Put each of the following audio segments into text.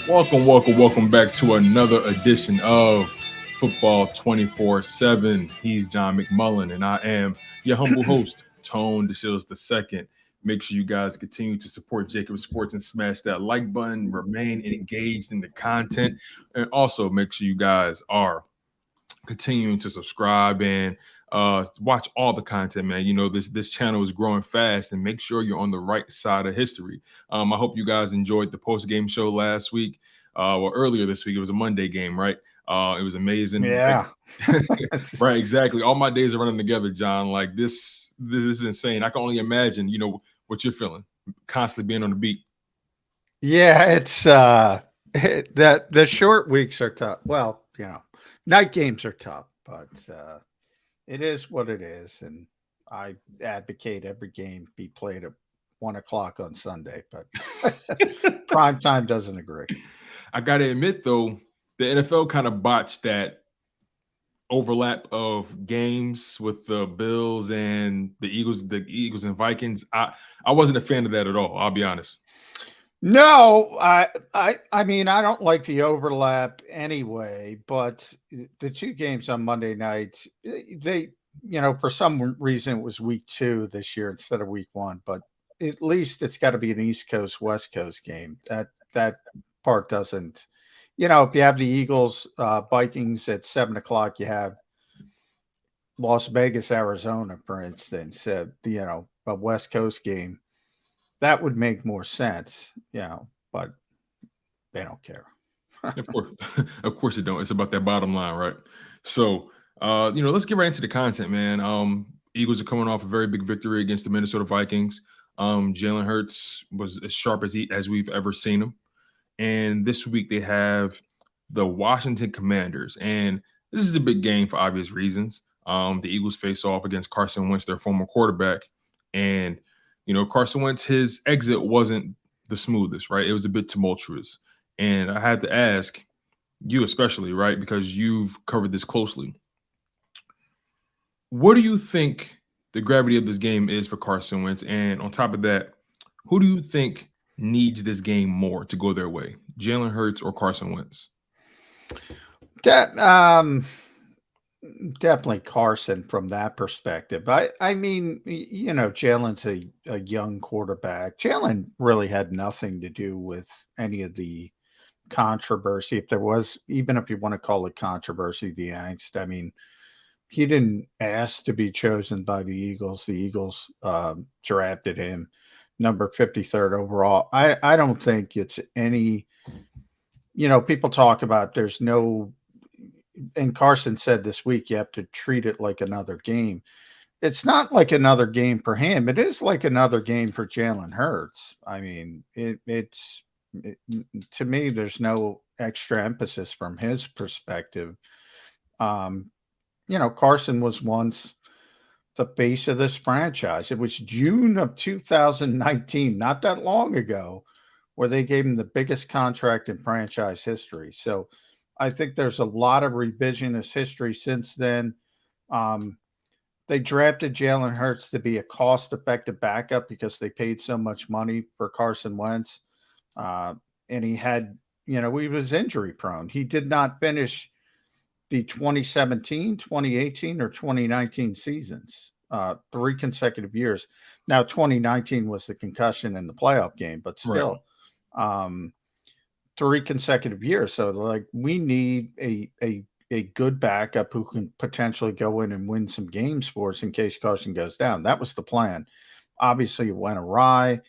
Welcome back to another edition of Football 24/7. He's John McMullen, and I am your humble host, Tone DeShields II. Make sure you guys continue to support JAKIB Sports and smash that like button, remain engaged in the content, and also make sure you guys are continuing to subscribe and watch all the content, man. You know, this channel is growing fast, and make sure you're on the right side of history. I hope you guys enjoyed the post-game show last week. Well, earlier this week. It was a Monday game, right? It was amazing. Yeah. Right, exactly. All my days are running together, John. Like this is insane. I can only imagine, what you're feeling, constantly being on the beat. Yeah, it's that the short weeks are tough. Well, night games are tough, but it is what it is. And I advocate every game be played at 1:00 on Sunday, but prime time doesn't agree. I got to admit, though, the NFL kind of botched that overlap of games with the Bills and the Eagles and Vikings. I wasn't a fan of that at all. I'll be honest. No, I mean, I don't like the overlap anyway, but the two games on Monday night, they, for some reason it was week 2 this year instead of week 1, but at least it's got to be an East Coast, West Coast game. That part doesn't, if you have the Eagles, Vikings at 7:00, you have Las Vegas, Arizona, for instance, a West Coast game. That would make more sense, but they don't care. Of course they don't. It's about that bottom line, right? So, let's get right into the content, man. Eagles are coming off a very big victory against the Minnesota Vikings. Jalen Hurts was as sharp as we've ever seen him. And this week they have the Washington Commanders, and this is a big game for obvious reasons. The Eagles face off against Carson Wentz, their former quarterback, and Carson Wentz, his exit wasn't the smoothest, right? It was a bit tumultuous. And I have to ask you especially, right, because you've covered this closely. What do you think the gravity of this game is for Carson Wentz? And on top of that, who do you think needs this game more to go their way, Jalen Hurts or Carson Wentz? Definitely Carson from that perspective. I mean, Jalen's a young quarterback. Jalen really had nothing to do with any of the controversy. If there was, even if you want to call it controversy, the angst, I mean, he didn't ask to be chosen by the Eagles. The Eagles drafted him number 53rd overall. I don't think it's any, people talk about there's no, and Carson said this week, you have to treat it like another game. It's not like another game for him. It is like another game for Jalen Hurts. I mean, to me, there's no extra emphasis from his perspective. Carson was once the face of this franchise. It was June of 2019, not that long ago, where they gave him the biggest contract in franchise history. So I think there's a lot of revisionist history since then. They drafted Jalen Hurts to be a cost-effective backup because they paid so much money for Carson Wentz. And he had, he was injury prone. He did not finish the 2017, 2018, or 2019 seasons, 3 consecutive years. Now, 2019 was the concussion in the playoff game, but still, right. 3 consecutive years. So, we need a good backup who can potentially go in and win some games for us in case Carson goes down. That was the plan. Obviously, it went awry.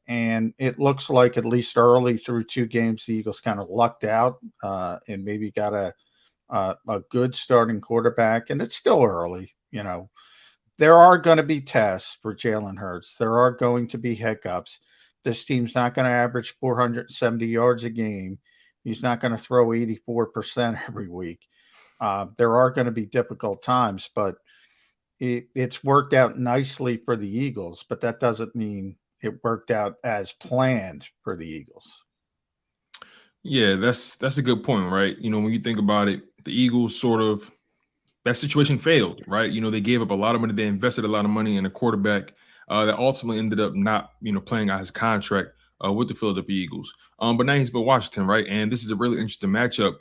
And it looks like at least early through 2 games, the Eagles kind of lucked out and maybe got a good starting quarterback. And it's still early. There are going to be tests for Jalen Hurts. There are going to be hiccups. This team's not going to average 470 yards a game. He's not going to throw 84% every week. There are going to be difficult times, but it's worked out nicely for the Eagles, but that doesn't mean it worked out as planned for the Eagles. Yeah, that's a good point, right? When you think about it, the Eagles that situation failed, right? They gave up a lot of money. They invested a lot of money in a quarterback that ultimately ended up not, playing out his contract. with the Philadelphia Eagles. But now he's with Washington, right? And this is a really interesting matchup,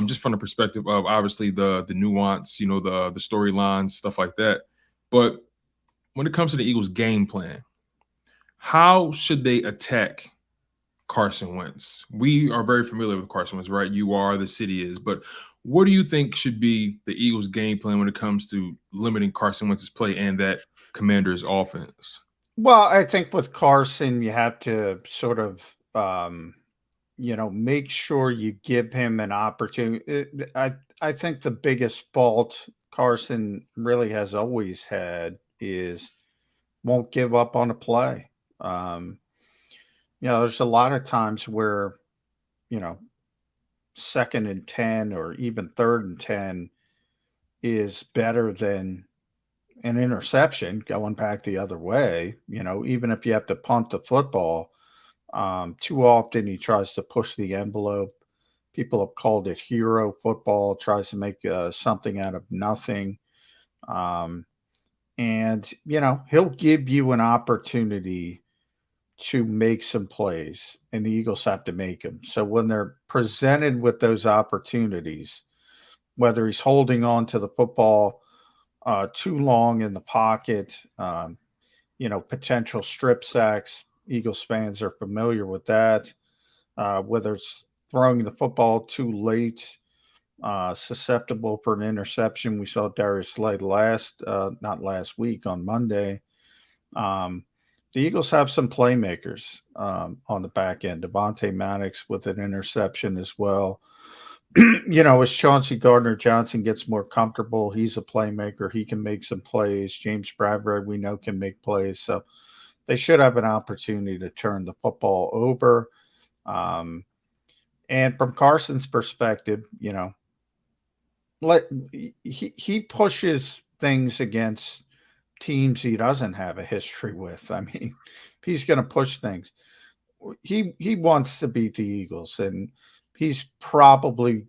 just from the perspective of obviously the nuance, the storylines, stuff like that. But when it comes to the Eagles' game plan, how should they attack Carson Wentz? We are very familiar with Carson Wentz, right? You are, the city is. But what do you think should be the Eagles' game plan when it comes to limiting Carson Wentz's play and that Commander's offense? Well, I think with Carson, you have to sort of, make sure you give him an opportunity. I think the biggest fault Carson really has always had is won't give up on a play. Um, there's a lot of times where, you know, 2nd and 10 or even 3rd and 10 is better than an interception going back the other way. Even if you have to punt the football, too often he tries to push the envelope. People have called it hero football, tries to make something out of nothing. Um, and, he'll give you an opportunity to make some plays, and the Eagles have to make them. So when they're presented with those opportunities, whether he's holding on to the football too long in the pocket, potential strip sacks, Eagles fans are familiar with that. Whether it's throwing the football too late, susceptible for an interception. We saw Darius Slay not last week, on Monday. Um, the Eagles have some playmakers on the back end. Devontae Maddox with an interception as well. As Chauncey Gardner-Johnson gets more comfortable, he's a playmaker. He can make some plays. James Bradbury, we know, can make plays. So they should have an opportunity to turn the football over. And from Carson's perspective, he pushes things against teams he doesn't have a history with. I mean, he's going to push things. He wants to beat the Eagles, and he's probably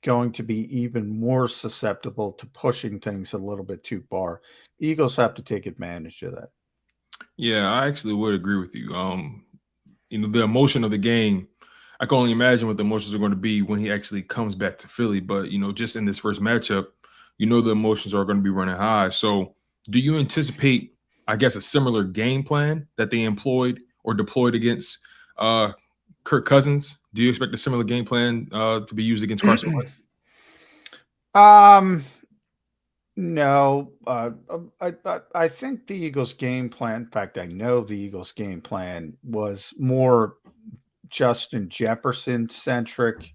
going to be even more susceptible to pushing things a little bit too far. Eagles have to take advantage of that. Yeah, I actually would agree with you. The emotion of the game, I can only imagine what the emotions are going to be when he actually comes back to Philly. But just in this first matchup, the emotions are going to be running high. So, do you anticipate, I guess, a similar game plan that they employed or deployed against Kirk Cousins? Do you expect a similar game plan to be used against Carson Wentz? No, I think the Eagles' game plan. In fact, I know the Eagles' game plan was more Justin Jefferson centric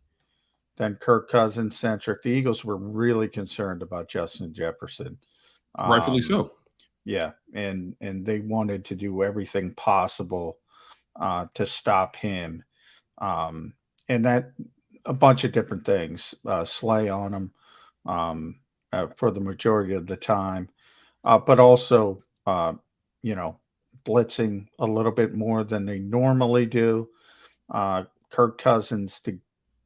than Kirk Cousins centric. The Eagles were really concerned about Justin Jefferson. Rightfully Um, so. yeah, and they wanted to do everything possible to stop him. Um, and that a bunch of different things, Slay on him for the majority of the time, but also, you know, blitzing a little bit more than they normally do. Kirk Cousins to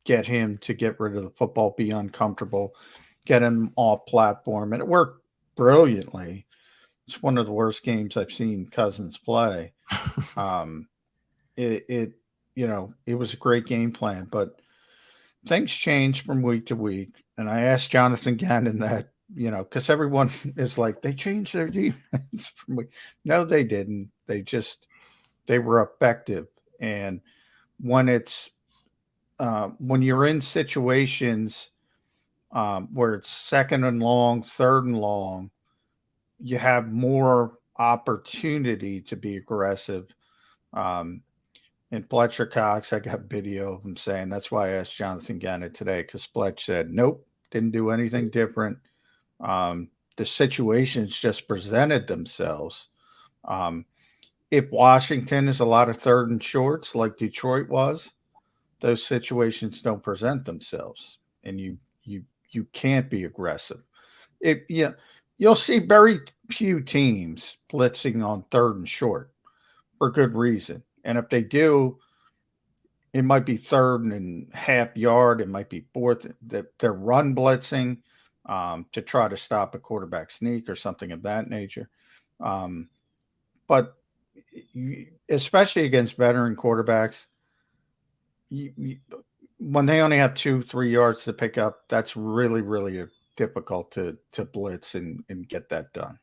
get him to get rid of the football, be uncomfortable, get him off platform, and it worked brilliantly. It's one of the worst games I've seen Cousins play. Um, it it was a great game plan, but things change from week to week. And I asked Jonathan Gannon that, because everyone is like, they changed their defense from week. No, they didn't. They were effective. And when when you're in situations where it's 2nd and long, 3rd and long, you have more opportunity to be aggressive. Um, And Fletcher Cox, I got video of him saying that's why I asked Jonathan Gannon today, because Fletch said, nope, didn't do anything different. The situations just presented themselves. Um, if Washington is a lot of 3rd and shorts like Detroit was, those situations don't present themselves, and you can't be aggressive. You'll see very few teams blitzing on 3rd and short for good reason. And if they do, it might be 3rd and half yard. It might be 4th. That they're run blitzing to try to stop a quarterback sneak or something of that nature. Um, but especially against veteran quarterbacks, when they only have 2-3 yards to pick up, that's really, really difficult to blitz and get that done.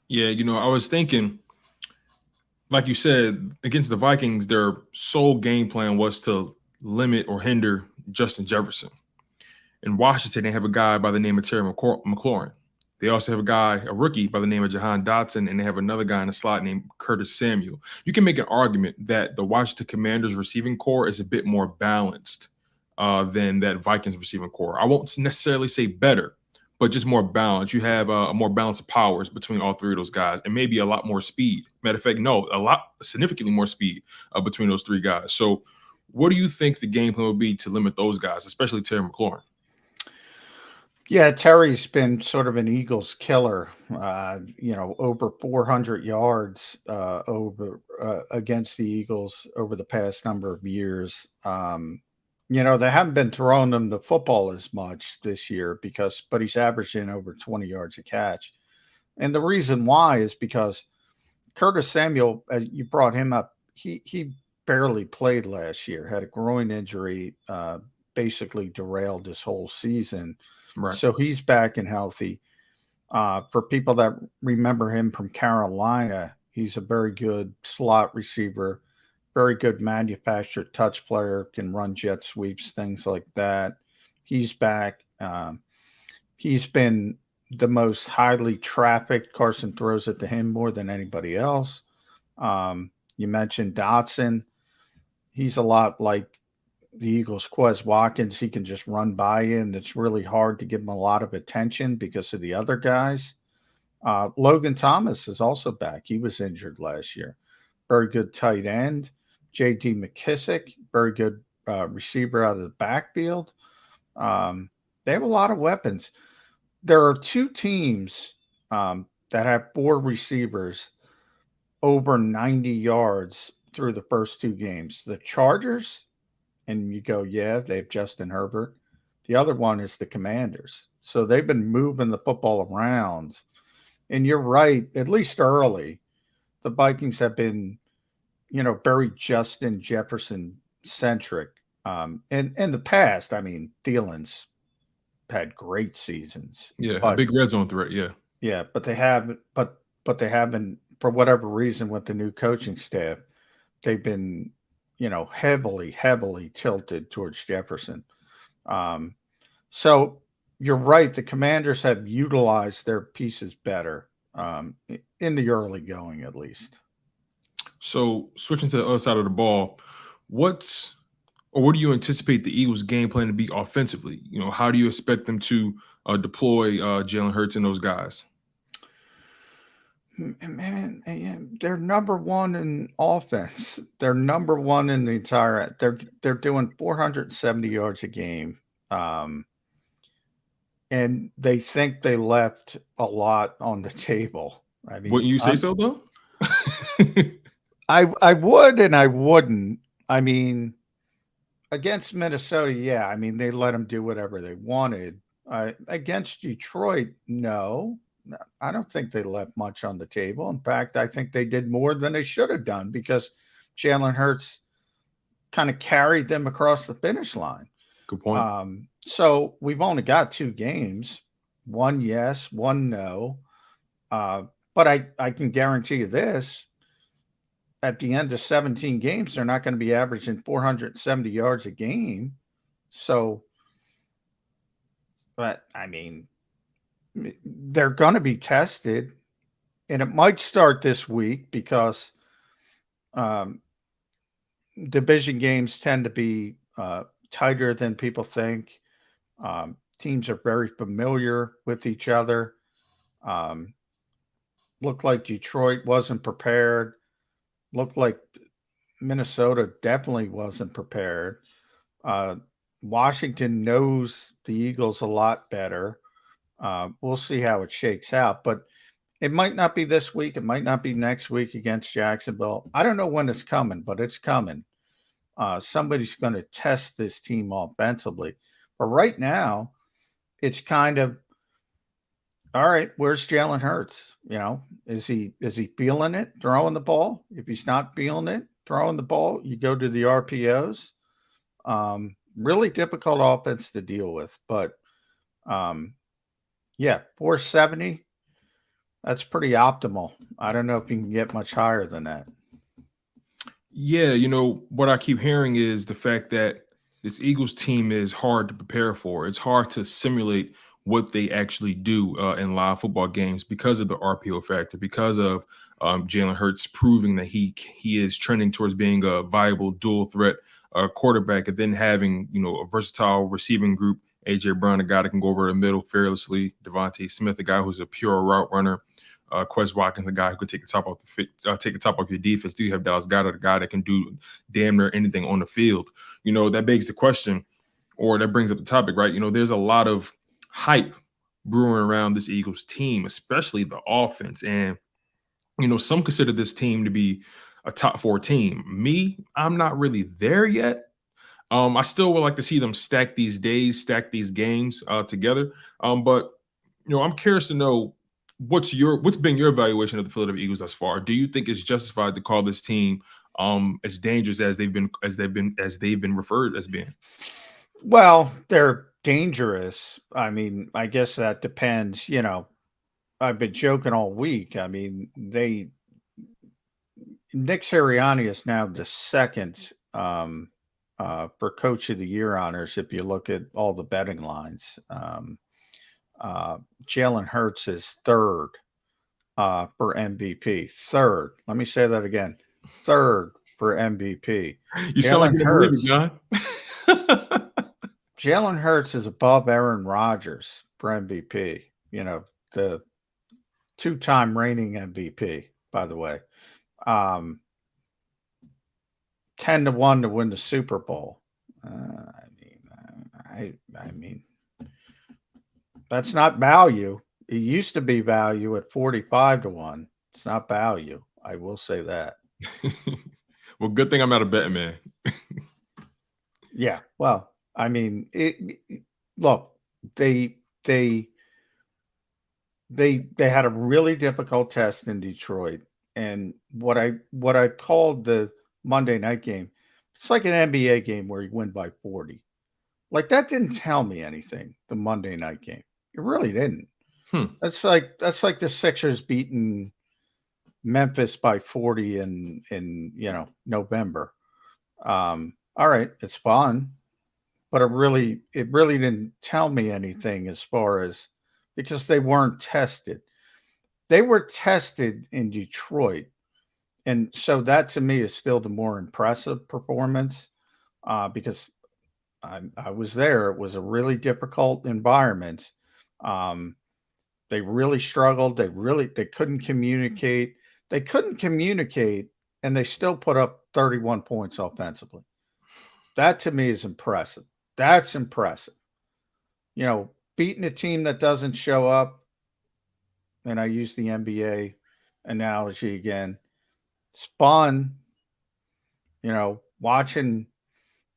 Yeah, I was thinking, like you said, against the Vikings, their sole game plan was to limit or hinder Justin Jefferson. In Washington, they have a guy by the name of Terry McLaurin. They also have a rookie by the name of Jahan Dotson, and they have another guy in the slot named Curtis Samuel. You can make an argument that the Washington Commanders receiving core is a bit more balanced than that Vikings receiving core. I won't necessarily say better, but just more balanced. You have a more balance of powers between all three of those guys, and maybe a lot more speed. Matter of fact, no, significantly more speed between those three guys. So what do you think the game plan would be to limit those guys, especially Terry McLaurin? Yeah, Terry's been sort of an Eagles killer, over 400 yards against the Eagles over the past number of years. They haven't been throwing him the football as much this year but he's averaging over 20 yards a catch. And the reason why is because Curtis Samuel, you brought him up, he barely played last year, had a groin injury, basically derailed his whole season. Right. So he's back and healthy. For people that remember him from Carolina, he's a very good slot receiver, very good manufactured touch player, can run jet sweeps, things like that. He's back. He's been the most highly trafficked. Carson throws it to him more than anybody else. You mentioned Dotson. He's a lot like the Eagles' Quez Watkins. He can just run by you, and it's really hard to give him a lot of attention because of the other guys. Logan Thomas is also back. He was injured last year. Very good tight end. J.D. McKissick, very good receiver out of the backfield. They have a lot of weapons. There are two teams that have 4 receivers over 90 yards through the first 2 games. The Chargers, and you go, yeah, they have Justin Herbert. The other one is the Commanders. So they've been moving the football around. And you're right, at least early, the Vikings have been, very Justin Jefferson centric. In the past, I mean, Thielen's had great seasons. Yeah, a big red zone threat. Yeah. Yeah, but they haven't, they haven't, for whatever reason, with the new coaching staff, they've been, heavily tilted towards Jefferson. So you're right. The Commanders have utilized their pieces better in the early going, at least. So switching to the other side of the ball, what do you anticipate the Eagles' game plan to be offensively? How do you expect them to deploy Jalen Hurts and those guys? Man, they're number one in offense. They're number one in the entire. They're doing 470 yards a game, and they think they left a lot on the table. I mean, wouldn't you say so though? I would and I wouldn't. I mean, against Minnesota, yeah. I mean, they let them do whatever they wanted. Against Detroit, no. I don't think they left much on the table. In fact, I think they did more than they should have done because Jalen Hurts kind of carried them across the finish line. Good point. So we've only got 2 games, 1 yes, 1 no. But I can guarantee you this. At the end of 17 games, they're not going to be averaging 470 yards a game. So, but I mean, they're going to be tested, and it might start this week because division games tend to be tighter than people think. Teams are very familiar with each other. Looked like Detroit wasn't prepared. Looked like Minnesota definitely wasn't prepared. Washington knows the Eagles a lot better. We'll see how it shakes out, but it might not be this week. It might not be next week against Jacksonville. I don't know when it's coming, but it's coming. Somebody's going to test this team offensively. But right now, it's kind of All right, where's Jalen Hurts? Is he feeling it throwing the ball? If he's not feeling it throwing the ball, you go to the RPOs. Really difficult offense to deal with, but yeah, 470. That's pretty optimal. I don't know if you can get much higher than that. Yeah, what I keep hearing is the fact that this Eagles team is hard to prepare for. It's hard to simulate what they actually do in live football games because of the RPO factor, because of Jalen Hurts proving that he is trending towards being a viable dual threat quarterback, and then having a versatile receiving group. AJ Brown, a guy that can go over the middle fearlessly. Devontae Smith, a guy who's a pure route runner. Quez Watkins, a guy who could take the top off your defense. Do you have Dallas Goedert, a guy that can do damn near anything on the field? That begs the question, or that brings up the topic, right? There's a lot of hype brewing around this Eagles team, especially the offense. And, some consider this team to be a top 4 team. Me, I'm not really there yet. I still would like to see them stack these games together. But I'm curious to know what's been your evaluation of the Philadelphia Eagles thus far. Do you think it's justified to call this team as dangerous as they've been referred as being? Well, they're dangerous. I mean, I guess that depends. I've been joking all week. I mean, Nick Sirianni is now the second for Coach of the Year honors. If you look at all the betting lines, Jalen Hurts is third for MVP. Third. Let me say that again. Third for MVP. You sound like you believe it, John. Jalen Hurts is above Aaron Rodgers for MVP. The 2-time reigning MVP, by the way. 10-1 to win the Super Bowl. I mean, that's not value. It used to be value at 45-1. It's not value. I will say that. Well, good thing I'm not a betting man. Yeah. Well, I mean, look, they had a really difficult test in Detroit, and what I called the Monday night game, it's like an NBA game where you win by 40. Like, that didn't tell me anything. The Monday night game, it really didn't. That's like the Sixers beating Memphis by 40 in November. All right, it's fun, but it really didn't tell me anything as far as, because they weren't tested. They were tested in Detroit, and so that to me is still the more impressive performance because I was there. It was a really difficult environment. They really struggled. They couldn't communicate. They couldn't communicate, and they still put up 31 points offensively. That to me is impressive. That's impressive. Beating a team that doesn't show up, and I use the NBA analogy again. It's fun, watching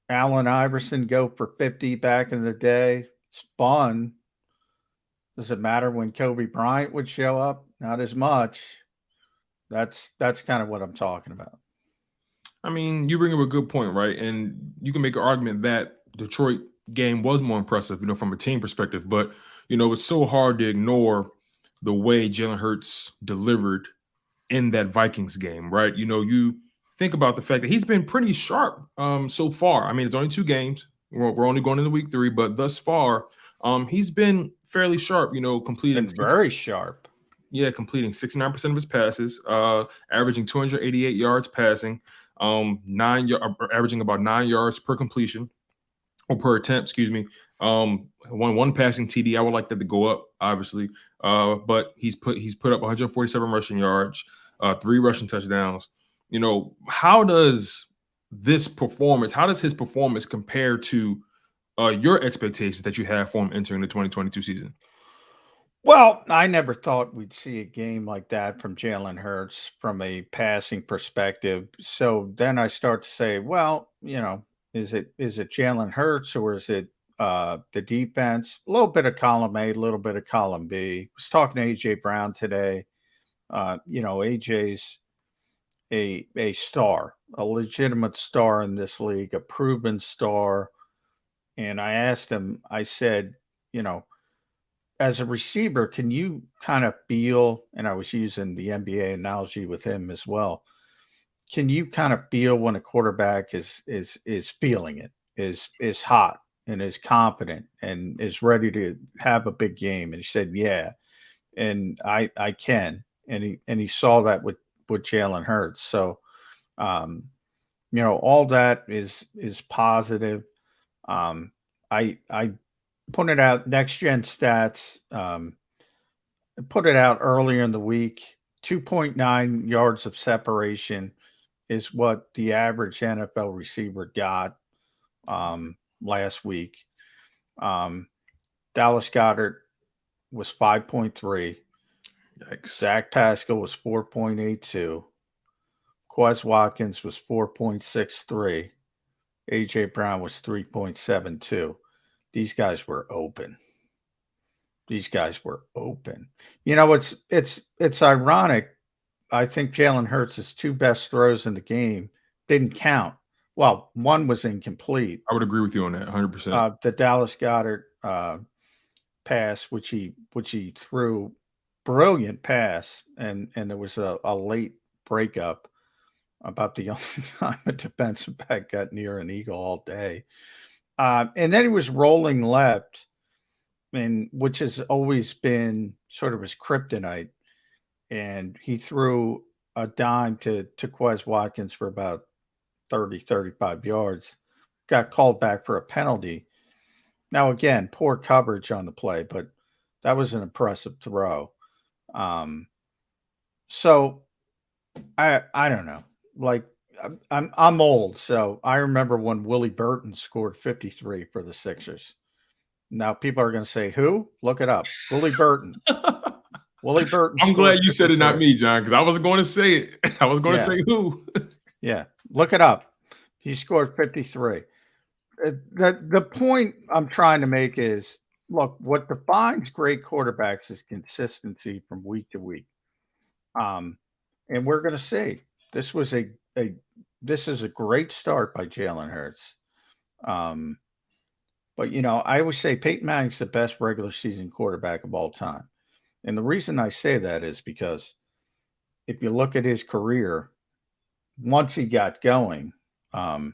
Allen Iverson go for 50 back in the day. It's fun. Does it matter when Kobe Bryant would show up? Not as much. That's kind of what I'm talking about. I mean, you bring up a good point, right? And you can make an argument that Detroit game was more impressive, from a team perspective. But, it's so hard to ignore the way Jalen Hurts delivered in that Vikings game, right? You think about the fact that he's been pretty sharp so far. I mean, it's only 2 games. We're only going into week 3, but thus far, he's been fairly sharp, completing very sharp. Yeah, completing 69% of his passes, averaging 288 yards passing, averaging about 9 yards per completion or per attempt, excuse me. One passing TD. I would like that to go up, obviously. But he's put up 147 rushing yards, 3 rushing touchdowns. How does his performance compare to your expectations that you have for him entering the 2022 season? Well, I never thought we'd see a game like that from Jalen Hurts from a passing perspective. So then I start to say, well, is it Jalen Hurts, or is it the defense, a little bit of column A, a little bit of column B. I was talking to AJ Brown today. AJ's a star, a legitimate star in this league, a proven star. And I asked him, I said, as a receiver, can you kind of feel, and I was using the NBA analogy with him as well. Can you kind of feel when a quarterback is feeling it, is hot and is confident and is ready to have a big game? And he said, yeah. And I can. And he saw that with Jalen Hurts. So all that is positive. I put it out, next gen stats, put it out earlier in the week. 2.9 yards of separation is what the average NFL receiver got last week. Dallas Goedert was 5.3. Yikes. Zach Pascal was 4.82. Quez Watkins was 4.63. AJ Brown was 3.72. These guys were open. It's ironic. I think Jalen Hurts' two best throws in the game didn't count. Well, one was incomplete. I would agree with you on that, 100%. The Dallas Goedert pass, which he threw, brilliant pass, and there was a late breakup. About the only time a defensive back got near an eagle all day. And then he was rolling left, which has always been sort of his kryptonite. And he threw a dime to Quez Watkins for about 30, 35 yards. Got called back for a penalty. Now, again, poor coverage on the play, but that was an impressive throw. So I don't know. Like, I'm old, so I remember when Willie Burton scored 53 for the Sixers. Now people are going to say, who? Look it up. Willie Burton. Willie Burton. I'm glad you said it, not me, John, because I wasn't going to say it. I was going to say who. Yeah, look it up. He scored 53. The point I'm trying to make is, look, what defines great quarterbacks is consistency from week to week. And we're going to see. This was this is a great start by Jalen Hurts. But I always say Peyton Manning's the best regular season quarterback of all time. And the reason I say that is because if you look at his career, once he got going, a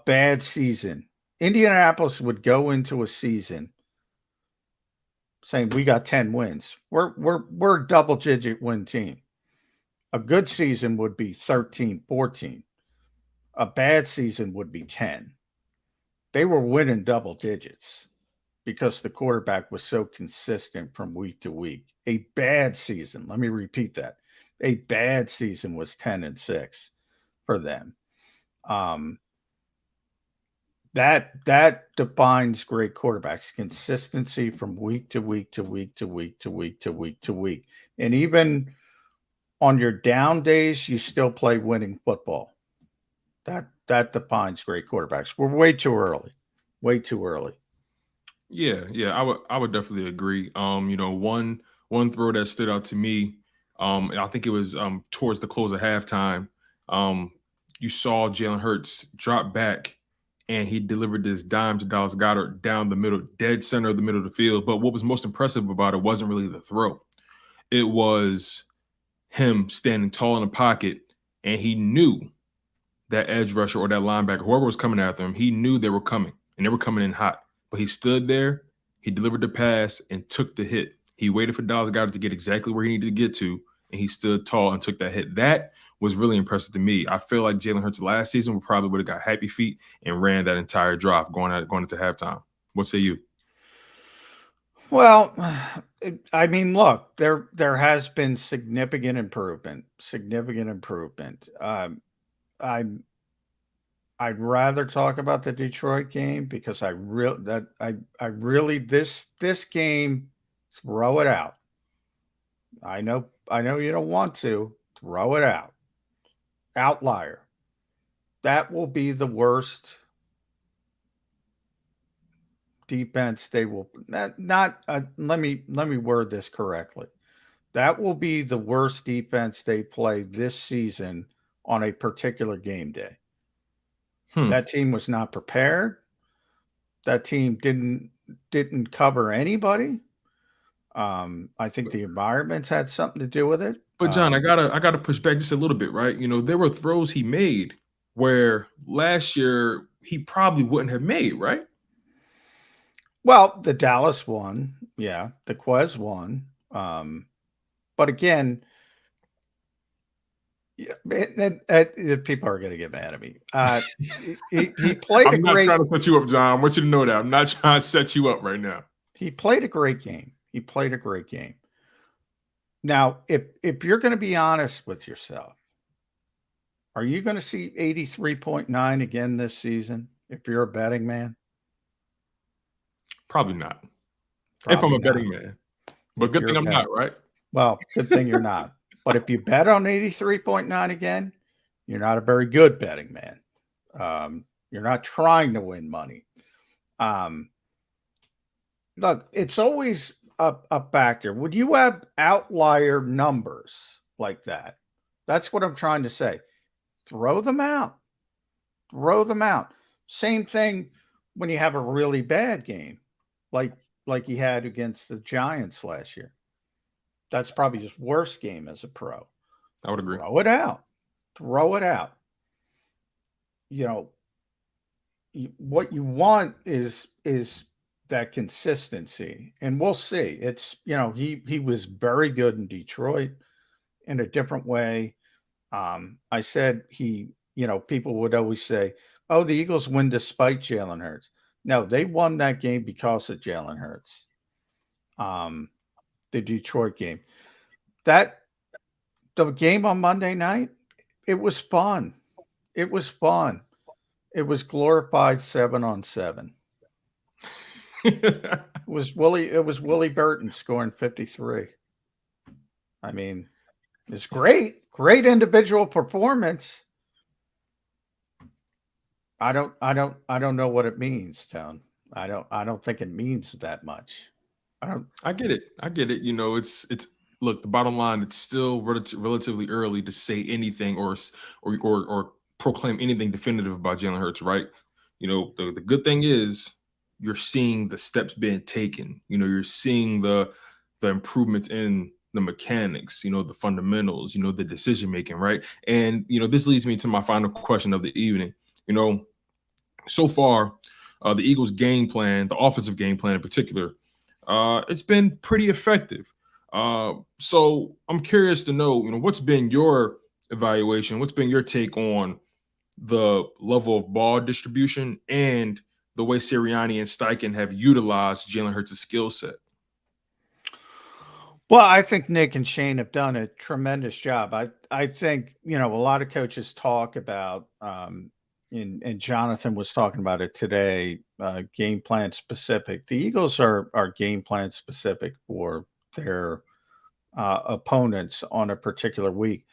bad season, Indianapolis would go into a season saying we got 10 wins. We're a double-digit win team. A good season would be 13, 14. A bad season would be 10. They were winning double digits because the quarterback was so consistent from week to week. A bad season, let me repeat that. A bad season was 10-6 for them. That defines great quarterbacks, consistency from week to week to week to week to week to week to week. And even on your down days, you still play winning football. That defines great quarterbacks. We're way too early. Way too early. Yeah, I would definitely agree. One throw that stood out to me, I think it was towards the close of halftime. You saw Jalen Hurts drop back and he delivered this dime to Dallas Goedert down the middle, dead center of the middle of the field. But what was most impressive about it wasn't really the throw. It was him standing tall in the pocket, and he knew that edge rusher or that linebacker, whoever was coming after him, he knew they were coming, and they were coming in hot. But he stood there, he delivered the pass, and took the hit. He waited for Dallas Goedert to get exactly where he needed to get to, and he stood tall and took that hit. That was really impressive to me. I feel like Jalen Hurts last season probably would have got happy feet and ran that entire drop going into halftime. What say you? Well, I mean, look, there has been significant improvement. I'd rather talk about the Detroit game because I really this game, throw it out. I know you don't want to throw it out. Outlier. That will be the worst defense they will not let me word this correctly. That will be the worst defense they play this season on a particular game day. That team was not prepared. That team didn't cover anybody. I think the environment's had something to do with it. But John, I gotta push back just a little bit, right? You know, there were throws he made where last year he probably wouldn't have made, right? Well, the Dallas one, yeah, the Quez one. But again, yeah, people are going to get mad at me. He played I'm not trying to set you up, John. I want you to know that I'm not trying to set you up right now. He played a great game. He played a great game. Now, if you're going to be honest with yourself, are you going to see 83.9 again this season if you're a betting man? Probably not. If I'm a betting man. But good thing I'm not, right? Well, good thing you're not. But if you bet on 83.9 again, you're not a very good betting man. You're not trying to win money. Look, it's always a factor. Would you have outlier numbers like that? That's what I'm trying to say. Throw them out. Throw them out. Same thing when you have a really bad game, like he had against the Giants last year. That's probably his worst game as a pro. I would agree. Throw it out. Throw it out. You know, what you want is that consistency, and we'll see. It's, you know, he was very good in Detroit in a different way. I said people would always say, "Oh, the Eagles win despite Jalen Hurts." No, they won that game because of Jalen Hurts. The Detroit game. The game on Monday night, it was fun. It was fun. It was glorified 7-on-7. It was Willie Burton scoring 53. I mean, it's great individual performance. I don't know what it means, Tone. I don't think it means that much. I get it. You know, it's look, the bottom line, it's still relatively early to say anything or proclaim anything definitive about Jalen Hurts, right? You know, the good thing is you're seeing the steps being taken. You know, you're seeing the improvements in the mechanics, you know, the fundamentals, you know, the decision making, right? And you know, this leads me to my final question of the evening. You know, so far, the Eagles' game plan, the offensive game plan in particular, it's been pretty effective. So I'm curious to know, you know, what's been your evaluation? What's been your take on the level of ball distribution and the way Sirianni and Steichen have utilized Jalen Hurts' skill set? Well, I think Nick and Shane have done a tremendous job. I think, you know, a lot of coaches talk about, and Jonathan was talking about it today, game plan specific. The Eagles are game plan specific for their opponents on a particular week.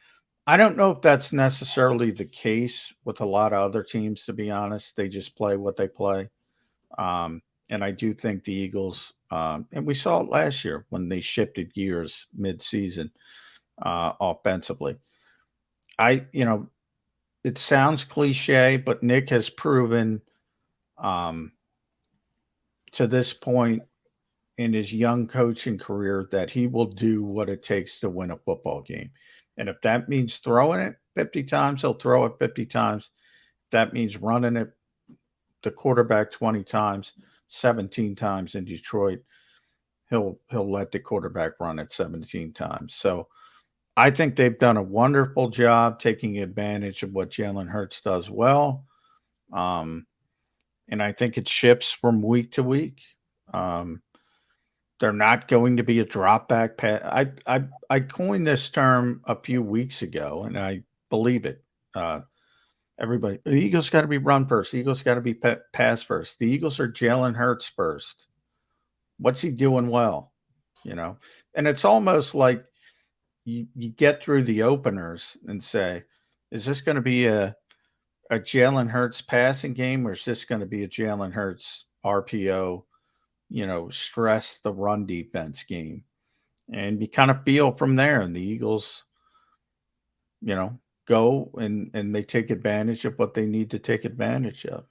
I don't know if that's necessarily the case with a lot of other teams, to be honest. They just play what they play. And I do think the Eagles, and we saw it last year when they shifted gears mid-season offensively. It sounds cliche, but Nick has proven to this point in his young coaching career that he will do what it takes to win a football game. And if that means throwing it 50 times, he'll throw it 50 times. If that means running it, the quarterback 20 times, 17 times in Detroit, he'll let the quarterback run it 17 times. So I think they've done a wonderful job taking advantage of what Jalen Hurts does well. And I think it shifts from week to week. They're not going to be a drop back pass. I coined this term a few weeks ago, and I believe it. Everybody, the Eagles got to be run first. The Eagles got to be pass first. The Eagles are Jalen Hurts first. What's he doing well? You know, and it's almost like you get through the openers and say, is this going to be a Jalen Hurts passing game, or is this going to be a Jalen Hurts RPO stress the run defense game. And you kind of feel from there, and the Eagles, go and they take advantage of what they need to take advantage of.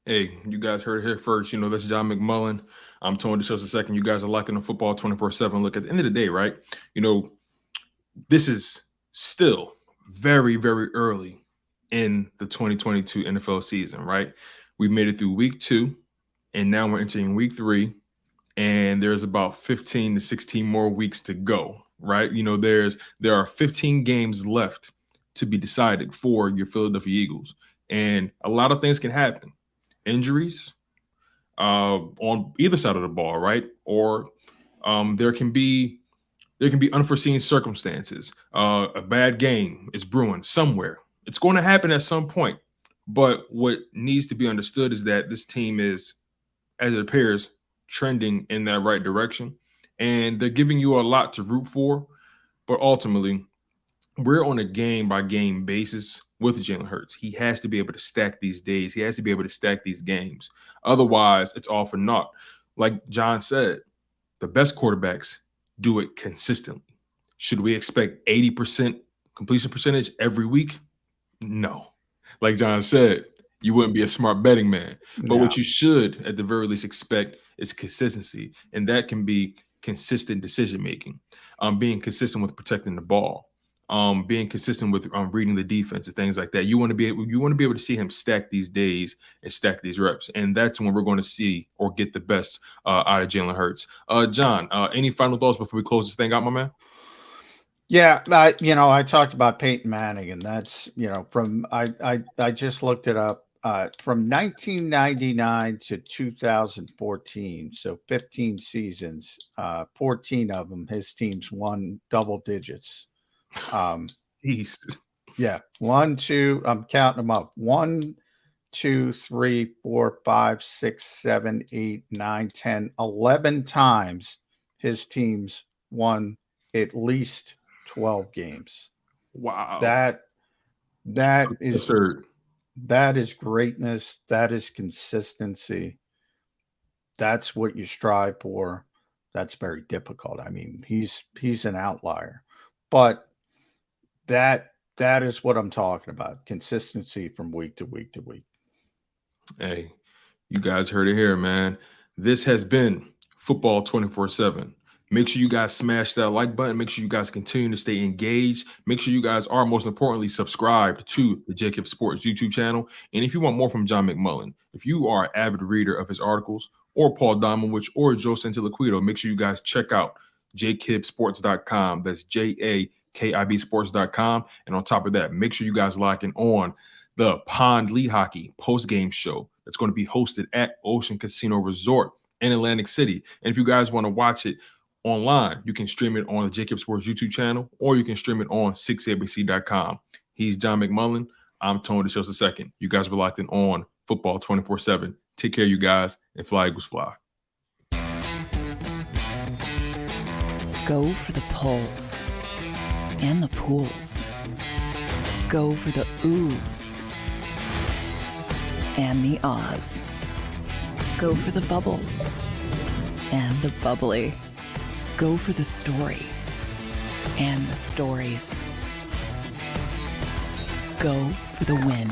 Hey, you guys heard it here first. That's John McMullen. I'm Tony DeShows II. You guys are locked in on football 24/7. Look, at the end of the day, right? This is still very, very early in the 2022 NFL season, right? We made it through week 2, and now we're entering week 3, and there's about 15 to 16 more weeks to go, right? There are 15 games left to be decided for your Philadelphia Eagles, and a lot of things can happen. Injuries on either side of the ball, right? Or there can be unforeseen circumstances. A bad game is brewing somewhere. It's going to happen at some point. But what needs to be understood is that this team is, as it appears, trending in that right direction. And they're giving you a lot to root for. But ultimately, we're on a game-by-game basis with Jalen Hurts. He has to be able to stack these days. He has to be able to stack these games. Otherwise, it's all for naught. Like John said, the best quarterbacks do it consistently. Should we expect 80% completion percentage every week? No. Like John said, you wouldn't be a smart betting man. But what you should, at the very least, expect is consistency. And that can be consistent decision-making, being consistent with protecting the ball, being consistent with reading the defense and things like that. You want to be able to see him stack these days and stack these reps, and that's when we're going to see or get the best out of Jalen Hurts. John, any final thoughts before we close this thing out, my man? Yeah, I talked about Peyton Manning, and that's from I just looked it up. From 1999 to 2014, so 15 seasons, 14 of them, his teams won double digits. Yeah, 1, 2, I'm counting them up. 1, 2, 3, 4, 5, 6, 7, 8, 9, 10, 11 times his teams won at least 12 games. Wow. That is absurd. That is greatness. That is consistency. That's what you strive for. That's very difficult. I mean, he's an outlier, but that is what I'm talking about. Consistency from week to week to week. Hey, you guys heard it here, man. This has been Football 24/7. Make sure you guys smash that like button. Make sure you guys continue to stay engaged. Make sure you guys are, most importantly, subscribed to the JAKIB Sports YouTube channel. And if you want more from John McMullen, if you are an avid reader of his articles, or Paul Domowitch, or Joe Santilaquito, make sure you guys check out jakibsports.com. That's JAKIB Sports.com. And on top of that, make sure you guys lock in on the Pond Lee Hockey post-game show that's going to be hosted at Ocean Casino Resort in Atlantic City. And if you guys want to watch it online, you can stream it on the JAKIB Sports YouTube channel, or you can stream it on 6abc.com. He's John McMullen. I'm Tony DeShows II. You guys were locked in on Football 24/7. Take care, you guys, and fly, Eagles, fly. Go for the pulls and the pools. Go for the oohs and the ahs. Go for the bubbles and the bubbly. Go for the story and the stories. Go for the win.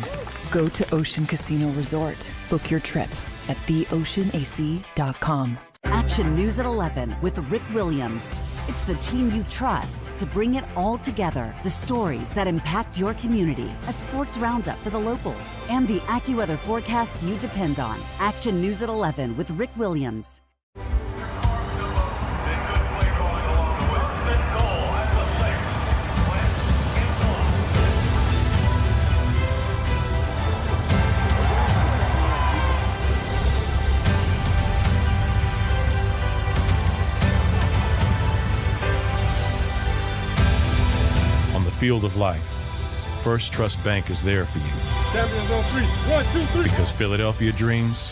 Go to Ocean Casino Resort. Book your trip at theoceanac.com. Action News at 11 with Rick Williams. It's the team you trust to bring it all together. The stories that impact your community, a sports roundup for the locals, and the AccuWeather forecast you depend on. Action News at 11 with Rick Williams. Field of life, First Trust Bank is there for you. Champions on 3. 1, 2, 3. Because Philadelphia dreams